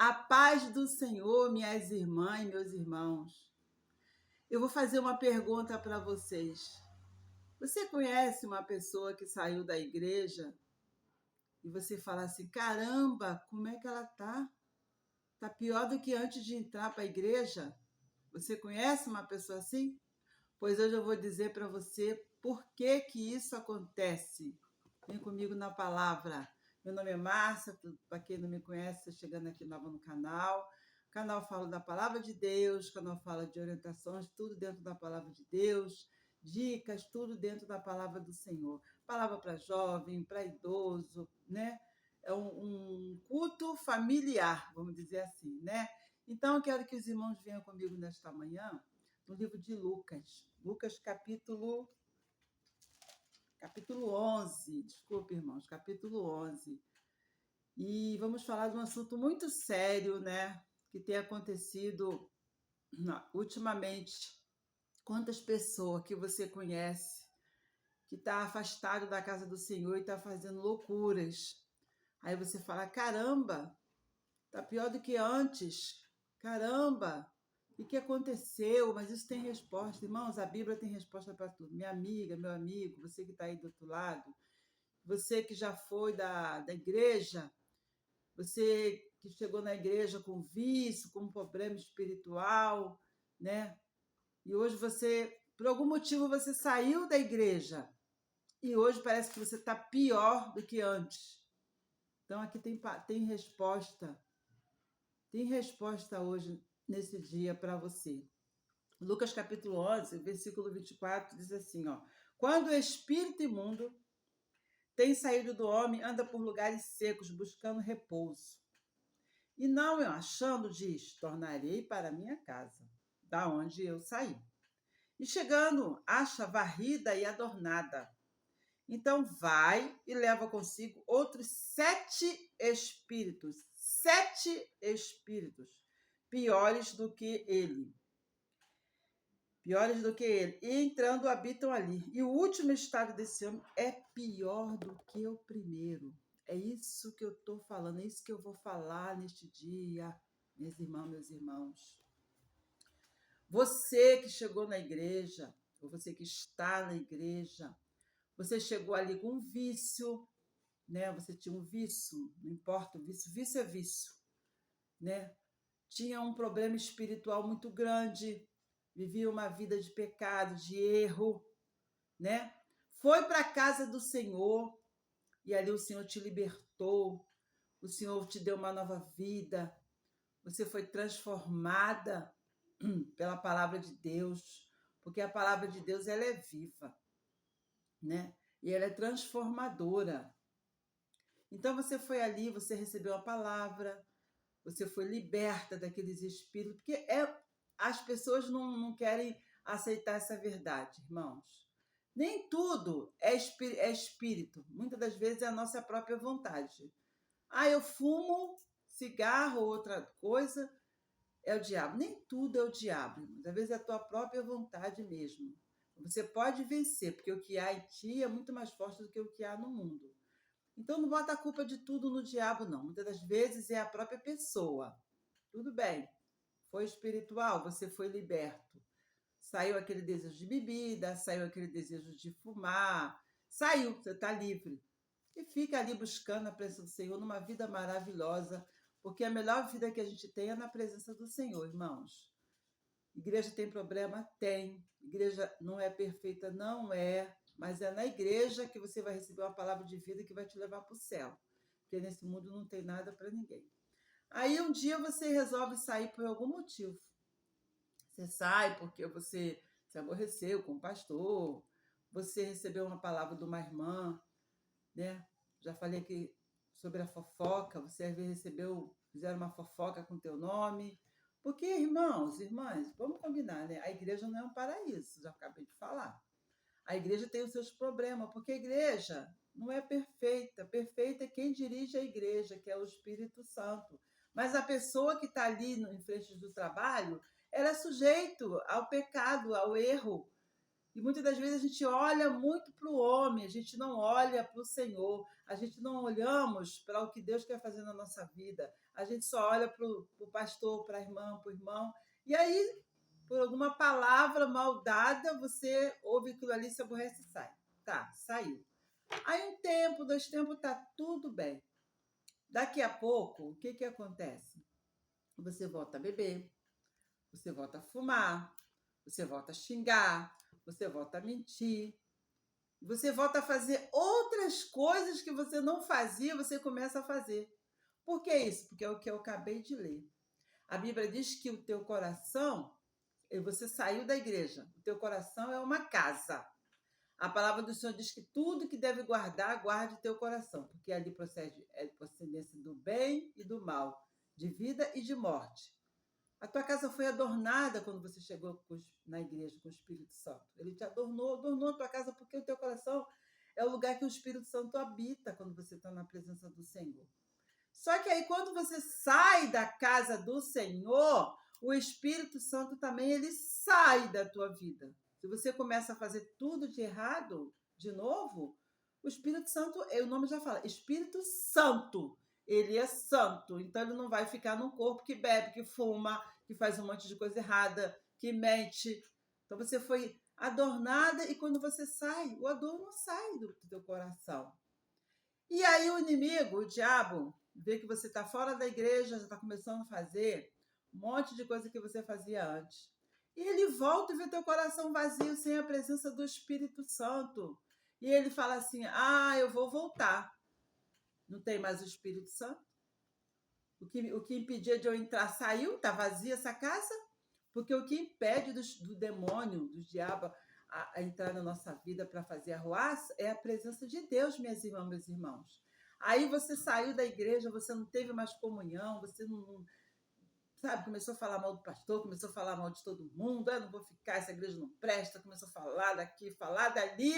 A paz do Senhor, minhas irmãs e meus irmãos. Eu vou fazer uma pergunta para vocês. Você conhece uma pessoa que saiu da igreja e você fala assim: caramba, como é que ela tá? Tá pior do que antes de entrar para a igreja? Você conhece uma pessoa assim? Pois hoje eu vou dizer para você por que que isso acontece. Vem comigo na palavra. Meu nome é Márcia, para quem não me conhece, estou chegando aqui nova no canal. O canal fala da palavra de Deus, o canal fala de orientações, tudo dentro da palavra de Deus, dicas, tudo dentro da palavra do Senhor. Palavra para jovem, para idoso, né? É um culto familiar, vamos dizer assim, né? Então, eu quero que os irmãos venham comigo nesta manhã no livro de Lucas. Lucas capítulo 11, desculpe, irmãos, capítulo 11. E vamos falar de um assunto muito sério, né, que tem acontecido ultimamente. Quantas pessoas que você conhece que está afastado da casa do Senhor e está fazendo loucuras? Aí você fala, caramba, tá pior do que antes. Caramba, o que aconteceu? Mas isso tem resposta. Irmãos, a Bíblia tem resposta para tudo. Minha amiga, meu amigo, você que está aí do outro lado, você que já foi da igreja, você que chegou na igreja com vício, com um problema espiritual, né? E hoje você, por algum motivo, você saiu da igreja e hoje parece que você está pior do que antes. Então aqui tem resposta. Tem resposta hoje, nesse dia, para você. Lucas capítulo 11, versículo 24, diz assim, ó: quando o espírito imundo tem saído do homem, anda por lugares secos, buscando repouso. E não eu achando, diz, tornarei para minha casa, da onde eu saí. E chegando, acha varrida e adornada. Então vai e leva consigo outros 7 espíritos, piores do que ele. Piores do que ele. E entrando, habitam ali. E o último estado desse homem é pior do que o primeiro. É isso que eu estou falando, é isso que eu vou falar neste dia, minhas irmãs, meus irmãos. Você que chegou na igreja, ou você que está na igreja, você chegou ali com um vício, né? Você tinha um vício, não importa o vício, vício é vício, né? Tinha um problema espiritual muito grande, vivia uma vida de pecado, de erro, né? Foi para a casa do Senhor e ali o Senhor te libertou, o Senhor te deu uma nova vida, você foi transformada pela palavra de Deus, porque a palavra de Deus ela é viva, né? E ela é transformadora. Então você foi ali, você recebeu a palavra, você foi liberta daqueles espíritos, porque as pessoas não querem aceitar essa verdade, irmãos. Nem tudo é espírito. Muitas das vezes é a nossa própria vontade. Ah, eu fumo cigarro ou outra coisa, é o diabo. Nem tudo é o diabo, irmãos. Às vezes é a tua própria vontade mesmo. Você pode vencer, porque o que há em ti é muito mais forte do que o que há no mundo. Então não bota a culpa de tudo no diabo, não. Muitas das vezes é a própria pessoa. Tudo bem, foi espiritual, você foi liberto. Saiu aquele desejo de bebida, saiu aquele desejo de fumar, saiu, você está livre. E fica ali buscando a presença do Senhor numa vida maravilhosa, porque a melhor vida que a gente tem é na presença do Senhor, irmãos. Igreja tem problema? Tem. Igreja não é perfeita? Não é. Mas é na igreja que você vai receber uma palavra de vida que vai te levar para o céu. Porque nesse mundo não tem nada para ninguém. Aí um dia você resolve sair por algum motivo. Você sai porque você se aborreceu com o pastor, você recebeu uma palavra de uma irmã, né? Já falei aqui sobre a fofoca, você às vezes fizeram uma fofoca com teu nome. Porque, irmãos, irmãs, vamos combinar, né? A igreja não é um paraíso, já acabei de falar. A igreja tem os seus problemas, porque a igreja não é perfeita. Perfeita é quem dirige a igreja, que é o Espírito Santo. Mas a pessoa que está ali em frente do trabalho, ela é sujeito ao pecado, ao erro. E muitas das vezes a gente olha muito para o homem, a gente não olha para o Senhor, a gente não olhamos para o que Deus quer fazer na nossa vida, a gente só olha para o pastor, para a irmã, para o irmão, e aí, por alguma palavra mal dada, você ouve aquilo ali, se aborrece e sai. Tá, saiu. Aí um tempo, 2 tempos, tá tudo bem. Daqui a pouco, o que acontece? Você volta a beber, você volta a fumar, você volta a xingar, você volta a mentir, você volta a fazer outras coisas que você não fazia, você começa a fazer. Por que isso? Porque é o que eu acabei de ler. A Bíblia diz que o teu coração, você saiu da igreja, o teu coração é uma casa. A palavra do Senhor diz que tudo que deve guardar, guarde teu coração, porque ali procede procedência do bem e do mal, de vida e de morte. A tua casa foi adornada quando você chegou na igreja com o Espírito Santo. Ele te adornou a tua casa, porque o teu coração é o lugar que o Espírito Santo habita quando você está na presença do Senhor. Só que aí, quando você sai da casa do Senhor, o Espírito Santo também ele sai da tua vida. Se você começa a fazer tudo de errado, de novo, o Espírito Santo, o nome já fala, Espírito Santo. Ele é santo, então ele não vai ficar num corpo que bebe, que fuma, que faz um monte de coisa errada, que mente. Então você foi adornada e quando você sai, o adorno sai do teu coração. E aí o inimigo, o diabo, vê que você está fora da igreja, já está começando a fazer um monte de coisa que você fazia antes. E ele volta e vê teu coração vazio, sem a presença do Espírito Santo. E ele fala assim, eu vou voltar. Não tem mais o Espírito Santo? O que impedia de eu entrar saiu? Está vazia essa casa? Porque o que impede do demônio, do diabo, a entrar na nossa vida para fazer arruaça é a presença de Deus, minhas irmãs, meus irmãos. Aí você saiu da igreja, você não teve mais comunhão, você não, sabe, começou a falar mal do pastor, começou a falar mal de todo mundo, não vou ficar, essa igreja não presta, começou a falar daqui, falar dali,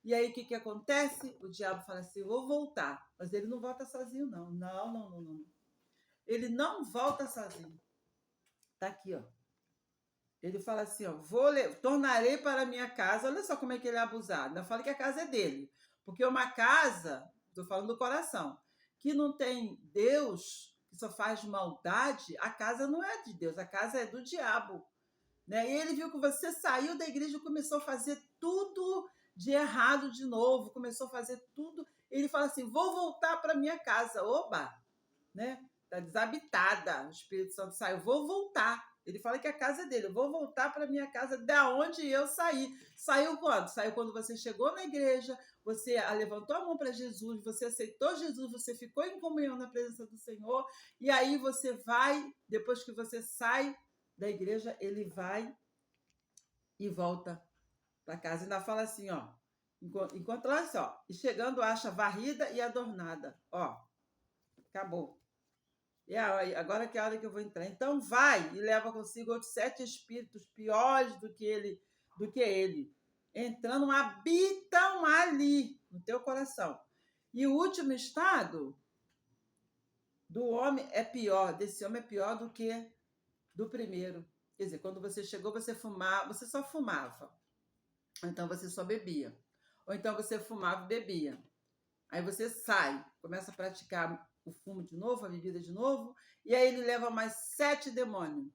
e aí o que acontece? O diabo fala assim, vou voltar, mas ele não volta sozinho, não. Não. Ele não volta sozinho. Tá aqui, ó. Ele fala assim, ó, tornarei para a minha casa, olha só como é que ele é abusado. Eu falo que a casa é dele, porque uma casa, estou falando do coração, que não tem Deus, que só faz maldade, a casa não é de Deus, a casa é do diabo. Né? E ele viu que você saiu da igreja e começou a fazer tudo de errado de novo, começou a fazer tudo. Ele fala assim, vou voltar para minha casa. Oba! Né? Está desabitada. O Espírito Santo saiu, vou voltar. Ele fala que a casa é dele, eu vou voltar para minha casa da onde eu saí. Saiu quando? Saiu quando você chegou na igreja, você levantou a mão para Jesus, você aceitou Jesus, você ficou em comunhão na presença do Senhor, e aí você vai, depois que você sai da igreja, ele vai e volta para casa. Ainda fala assim, ó, enquanto olha só, e chegando acha varrida e adornada. Ó, acabou. E agora que é a hora que eu vou entrar. Então vai e leva consigo outros 7 espíritos piores do que ele. Entrando, habitam ali, no teu coração. E o último estado do homem é pior, desse homem é pior do que do primeiro. Quer dizer, quando você chegou, você só fumava. Ou então você só bebia. Ou então você fumava e bebia. Aí você sai, começa a praticar o fumo de novo, a bebida de novo, e aí ele leva mais 7 demônios.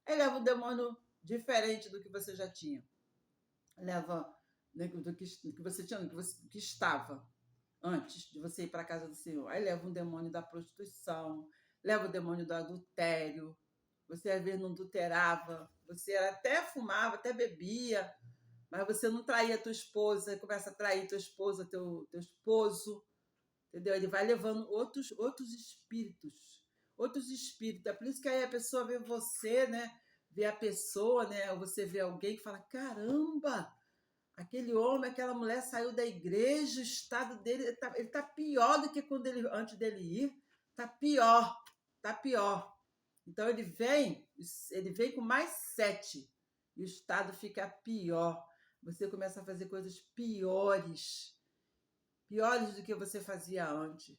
Aí leva um demônio diferente do que você já tinha. Leva do que você tinha, que estava antes de você ir para a casa do Senhor. Aí leva um demônio da prostituição, leva o demônio do adultério. Você às vezes não adulterava, você até fumava, até bebia, mas você não traía a tua esposa, começa a trair tua esposa, teu esposo. Entendeu? Ele vai levando outros espíritos. Outros espíritos. É por isso que aí a pessoa vê você, né? Vê a pessoa, né? Ou você vê alguém que fala, caramba, aquele homem, aquela mulher saiu da igreja, o estado dele, ele tá pior do que antes dele ir. Tá pior. Então ele vem com mais 7. E o estado fica pior. Você começa a fazer coisas piores do que você fazia antes,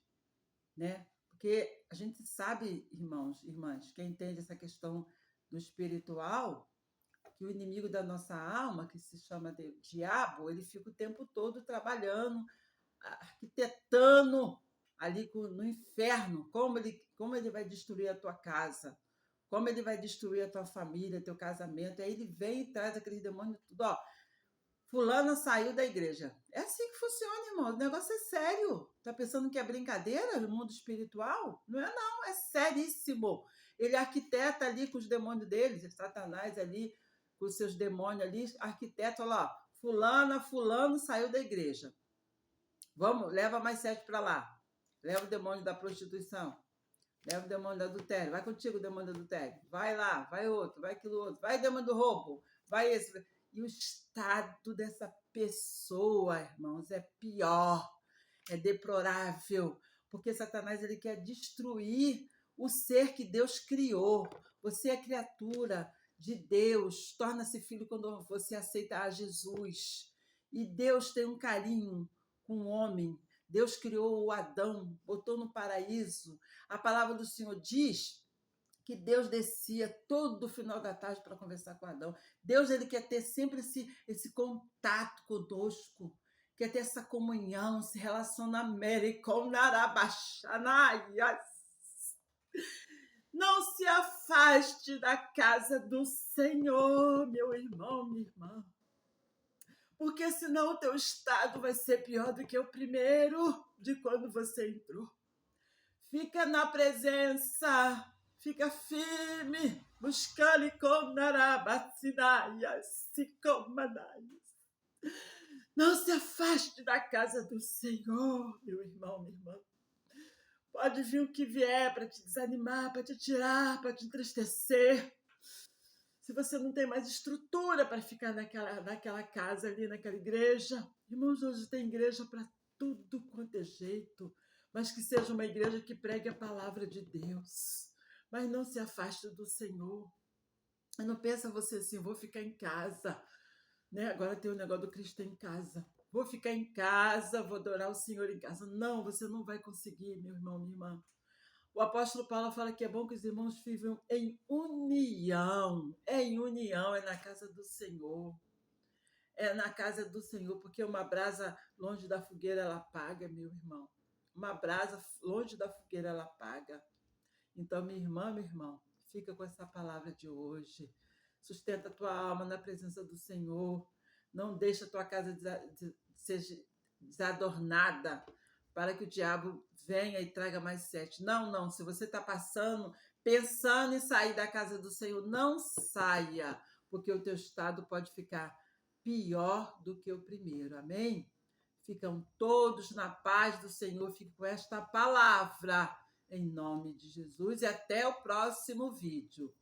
né? Porque a gente sabe, irmãos, irmãs, quem entende essa questão do espiritual, que o inimigo da nossa alma, que se chama de diabo, ele fica o tempo todo trabalhando, arquitetando ali no inferno, como ele vai destruir a tua casa, como ele vai destruir a tua família, teu casamento. Aí ele vem e traz aqueles demônios tudo, ó. Fulana saiu da igreja. É assim que funciona, irmão. O negócio é sério. Tá pensando que é brincadeira no mundo espiritual? Não é, não. É seríssimo. Ele arquiteta ali com os demônios dele, Satanás ali com os seus demônios ali, arquiteta, olha lá, fulano saiu da igreja. Vamos, leva mais 7 para lá. Leva o demônio da prostituição. Leva o demônio do adultério. Vai contigo, o demônio do adultério. Vai lá, vai outro, vai aquilo outro. Vai demônio do roubo. Vai esse. E o estado dessa pessoa, irmãos, é pior. É deplorável. Porque Satanás ele quer destruir o ser que Deus criou. Você é criatura de Deus. Torna-se filho quando você aceita a Jesus. E Deus tem um carinho com o homem. Deus criou o Adão, botou no paraíso. A palavra do Senhor diz que Deus descia todo final da tarde para conversar com Adão. Deus ele quer ter sempre esse contato conosco, quer ter essa comunhão, esse relacionamento com Narabaxanaias. Não se afaste da casa do Senhor, meu irmão, minha irmã. Porque senão o teu estado vai ser pior do que o primeiro de quando você entrou. Fica na presença, fica firme, buscando com narabacinaias, sicomanaias. Não se afaste da casa do Senhor, meu irmão, minha irmã. Pode vir o que vier para te desanimar, para te tirar, para te entristecer. Se você não tem mais estrutura para ficar naquela casa ali, naquela igreja. Irmãos, hoje tem igreja para tudo quanto é jeito, mas que seja uma igreja que pregue a palavra de Deus. Mas não se afaste do Senhor. Não pensa você assim, vou ficar em casa. Né? Agora tem o negócio do Cristo em casa. Vou ficar em casa, vou adorar o Senhor em casa. Não, você não vai conseguir, meu irmão, minha irmã. O apóstolo Paulo fala que é bom que os irmãos vivam em união. É na casa do Senhor. É na casa do Senhor, porque uma brasa longe da fogueira ela apaga, meu irmão. Uma brasa longe da fogueira ela apaga. Então, minha irmã, meu irmão, fica com essa palavra de hoje. Sustenta a tua alma na presença do Senhor. Não deixa a tua casa seja desadornada, para que o diabo venha e traga mais 7. Não, não. Se você está pensando em sair da casa do Senhor, não saia, porque o teu estado pode ficar pior do que o primeiro. Amém? Ficam todos na paz do Senhor. Fique com esta palavra, em nome de Jesus. E até o próximo vídeo.